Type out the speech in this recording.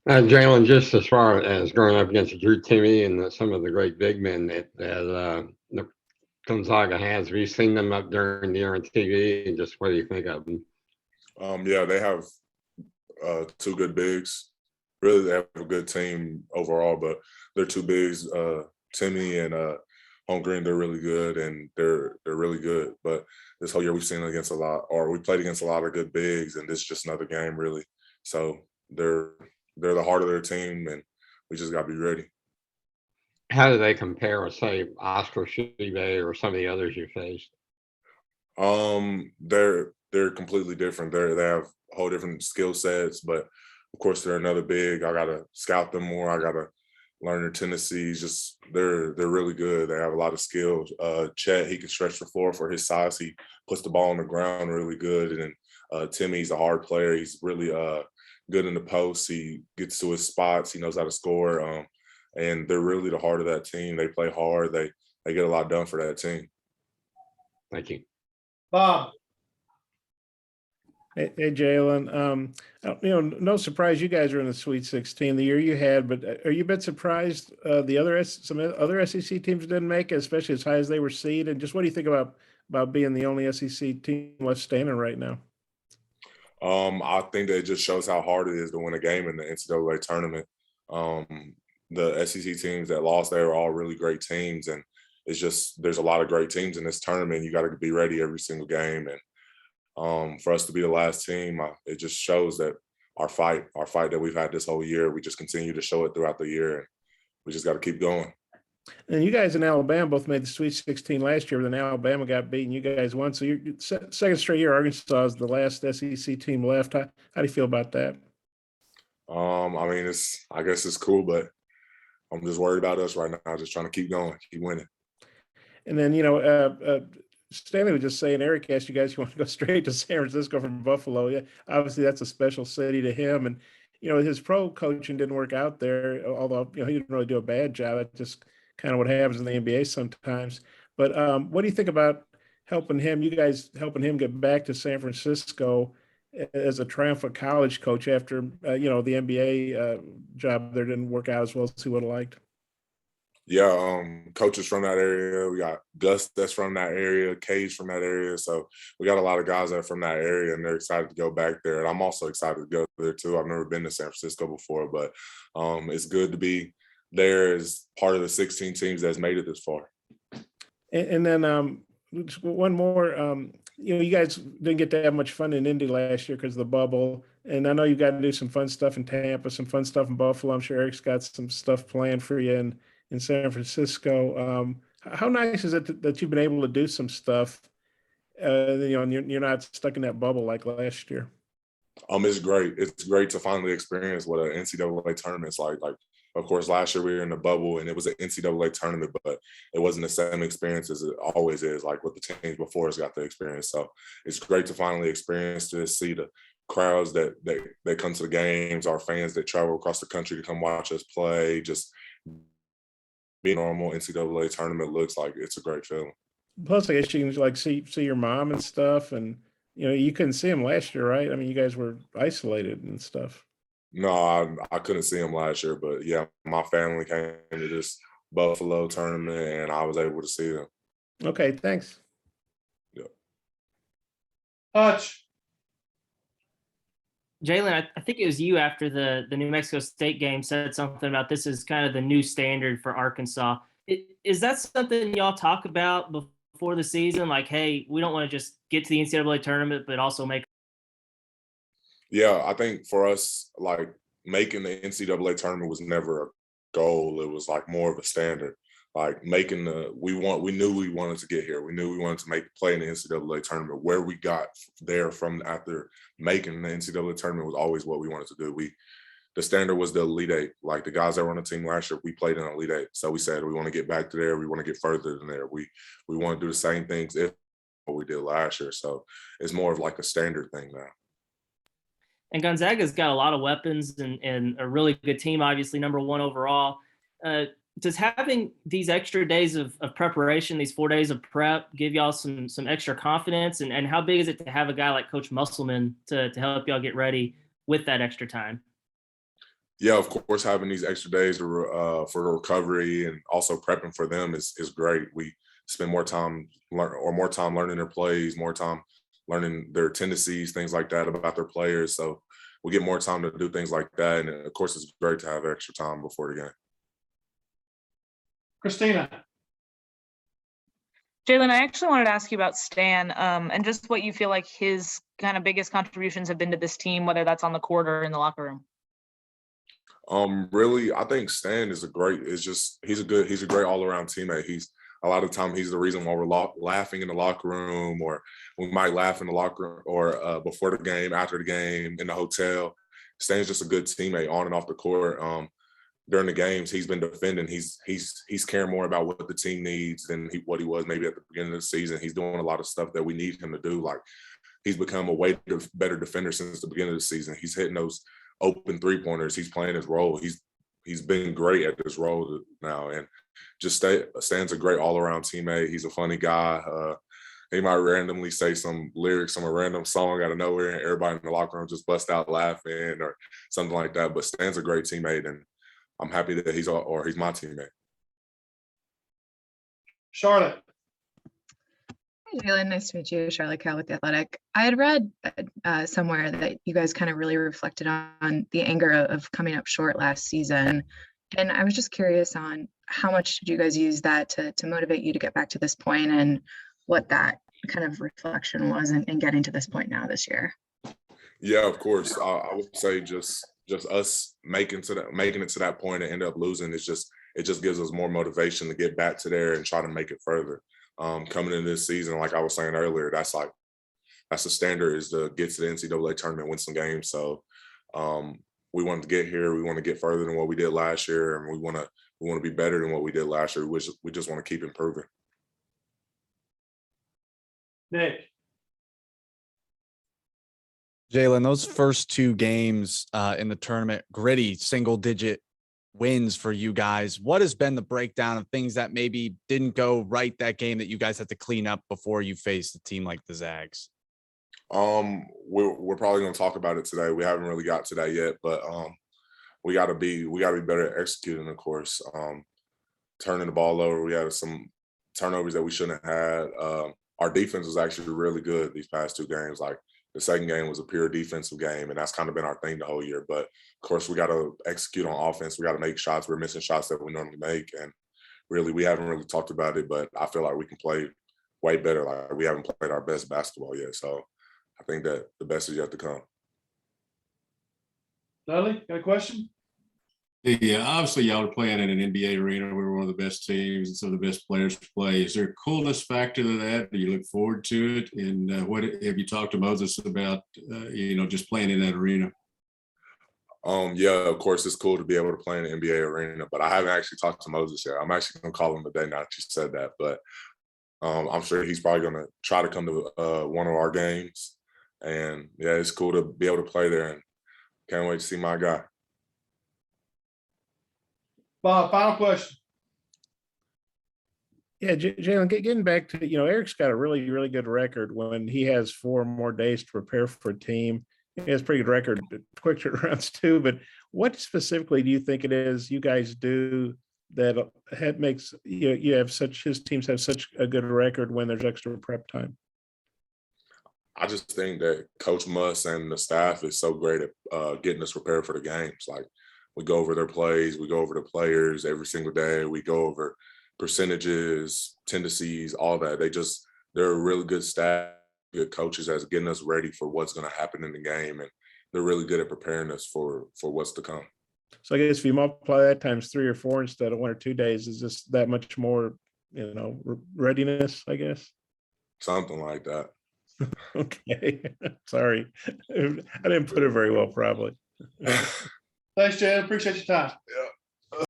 Jalen, just as far as growing up against Drew Timmy and some of the great big men that the Gonzaga has, have you seen them up during the year on TV? And just what do you think of them? Yeah, they have two good bigs. Really, they have a good team overall, but they're two bigs. Timmy and Holmgren, they're really good, and they're really good. But this whole year we've seen against a lot, or we played against a lot of good bigs, and this is just another game, really. So they're they're the heart of their team, and we just got to be ready. How do they compare with, say, Oscar Shibe or some of the others you faced? They're completely different. They have whole different skill sets, but of course they're another big. I gotta scout them more. I gotta learn their tendencies. Just they're really good. They have a lot of skills. Chet, he can stretch the floor for his size. He puts the ball on the ground really good. And then Timmy's a hard player. He's really good in the post. He gets to his spots. He knows how to score. And they're really the heart of that team. They play hard. They get a lot done for that team. Thank you. Bob. Hey, Jaylin. No surprise you guys are in the Sweet 16 the year you had, but are you a bit surprised some other SEC teams didn't make it, especially as high as they were seeded? And just what do you think about being the only SEC team left standing right now? I think that it just shows how hard it is to win a game in the NCAA tournament. The SEC teams that lost, they were all really great teams, and it's just there's a lot of great teams in this tournament. You got to be ready every single game, and for us to be the last team, it just shows that our fight that we've had this whole year, we just continue to show it throughout the year, and we just got to keep going. And you guys in Alabama both made the Sweet 16 last year, but then Alabama got beaten. You guys won. So you're second straight year, Arkansas is the last SEC team left. How do you feel about that? I mean, I guess it's cool, but I'm just worried about us right now, just trying to keep going, keep winning. And then, Stanley was just saying, Eric asked you guys, you want to go straight to San Francisco from Buffalo. Yeah, obviously that's a special city to him. And, his pro coaching didn't work out there, although, he didn't really do a bad job. It's just kind of what happens in the NBA sometimes. But what do you think about you guys helping him get back to San Francisco as a triumphant college coach after, the NBA job there didn't work out as well as he would have liked? Yeah, coaches from that area. We got Gus that's from that area, Cage from that area. So we got a lot of guys that are from that area, and they're excited to go back there. And I'm also excited to go there too. I've never been to San Francisco before, but it's good to be there as part of the 16 teams that's made it this far. And then one more. You guys didn't get to have much fun in Indy last year because of the bubble. And I know you got to do some fun stuff in Tampa, some fun stuff in Buffalo. I'm sure Eric's got some stuff planned for you in San Francisco. How nice is it that you've been able to do some stuff, and you're not stuck in that bubble like last year? It's great. It's great to finally experience what an NCAA tournament's like. Like, of course, last year we were in the bubble and it was an NCAA tournament, but it wasn't the same experience as it always is, like what the teams before us got to experience. So it's great to finally experience this, see the crowds that come to the games, our fans that travel across the country to come watch us play, just be a normal NCAA tournament looks like. It's a great feeling. Plus, I guess you can see your mom and stuff, and you couldn't see him last year, right? I mean, you guys were isolated and stuff. No, I couldn't see him last year, but yeah, my family came to this Buffalo tournament, and I was able to see them. Okay, thanks. Yeah. Hutch. Jaylin, I think it was you after the New Mexico State game said something about this is kind of the new standard for Arkansas. Is that something y'all talk about before the season? Like, hey, we don't want to just get to the NCAA tournament, but also make. Yeah, I think for us, like making the NCAA tournament was never a goal. It was like more of a standard. Like making we knew we wanted to get here. We knew we wanted to play in the NCAA tournament. Where we got there from after making the NCAA tournament was always what we wanted to do. The standard was the Elite Eight. Like the guys that were on the team last year, we played in Elite Eight. So we said we want to get back to there. We want to get further than there. We want to do the same things if what we did last year. So it's more of like a standard thing now. And Gonzaga's got a lot of weapons and a really good team, obviously number one overall. Does having these extra days of preparation, these 4 days of prep, give y'all some extra confidence? And how big is it to have a guy like Coach Musselman to help y'all get ready with that extra time? Yeah, of course, having these extra days for recovery and also prepping for them is great. We spend more time learning their plays, more time learning their tendencies, things like that about their players. So we get more time to do things like that. And of course, it's great to have extra time before the game. Christina. Jaylin, I actually wanted to ask you about Stan and just what you feel like his kind of biggest contributions have been to this team, whether that's on the court or in the locker room. Really, I think Stan is he's a great all around teammate. A lot of the time he's the reason why we're laughing in the locker room, or we might laugh in the locker room, or before the game, after the game, in the hotel. Stan's just a good teammate on and off the court. During the games, he's been defending. He's caring more about what the team needs than what he was maybe at the beginning of the season. He's doing a lot of stuff that we need him to do. Like, he's become a way better defender since the beginning of the season. He's hitting those open 3-pointers. He's playing his role. He's been great at this role now, and just Stan's a great all-around teammate. He's a funny guy. He might randomly say some lyrics from a random song out of nowhere, and everybody in the locker room just bust out laughing or something like that. But Stan's a great teammate, and I'm happy that he's my teammate. Charlotte. Hey, Jaylin, nice to meet you. Charlotte Cal with The Athletic. I had read somewhere that you guys kind of really reflected on the anger of coming up short last season. And I was just curious on how much did you guys use that to motivate you to get back to this point, and what that kind of reflection was in getting to this point now this year? Yeah, of course. I would say just us making it to that point and end up losing. It just gives us more motivation to get back to there and try to make it further. Coming into this season, like I was saying earlier, that's the standard, is to get to the NCAA tournament, win some games. So we wanted to get here. We want to get further than what we did last year, and we want to be better than what we did last year. We just want to keep improving. Nick. Jaylin, those first 2 games in the tournament, gritty single-digit wins for you guys. What has been the breakdown of things that maybe didn't go right that game that you guys had to clean up before you faced a team like the Zags? We're probably going to talk about it today. We haven't really got to that yet, but we got to be better at executing, of course. Turning the ball over, we had some turnovers that we shouldn't have had. Our defense was actually really good these past 2 games. Like, the second game was a pure defensive game, and that's kind of been our thing the whole year. But of course, we got to execute on offense. We got to make shots. We're missing shots that we normally make, and really, we haven't really talked about it. But I feel like we can play way better. Like, we haven't played our best basketball yet. So I think that the best is yet to come. Dudley, got a question? Yeah, obviously y'all are playing in an NBA arena. We were one of the best teams and some of the best players to play. Is there a coolness factor to that? Do you look forward to it? And what have you talked to Moses about, just playing in that arena? Yeah, of course, it's cool to be able to play in the NBA arena, but I haven't actually talked to Moses yet. I'm actually going to call him today now that you said that, but I'm sure he's probably going to try to come to one of our games. And yeah, it's cool to be able to play there, and can't wait to see my guy. Bob, final question. Yeah, Jaylin, getting back to, Eric's got a really, really good record when he has 4 more days to prepare for a team. He has a pretty good record, quick turnarounds too, but what specifically do you think it is you guys do that makes his teams have such a good record when there's extra prep time? I just think that Coach Muss and the staff is so great at getting us prepared for the games. Like, we go over their plays, we go over the players every single day. We go over percentages, tendencies, all that. They're a really good staff, good coaches as getting us ready for what's going to happen in the game. And they're really good at preparing us for what's to come. So I guess if you multiply that times 3 or 4 instead of 1 or 2 days, is just that much more, readiness, I guess? Something like that. Okay. Sorry. I didn't put it very well, probably. Thanks, Jay. Appreciate your time. Yeah.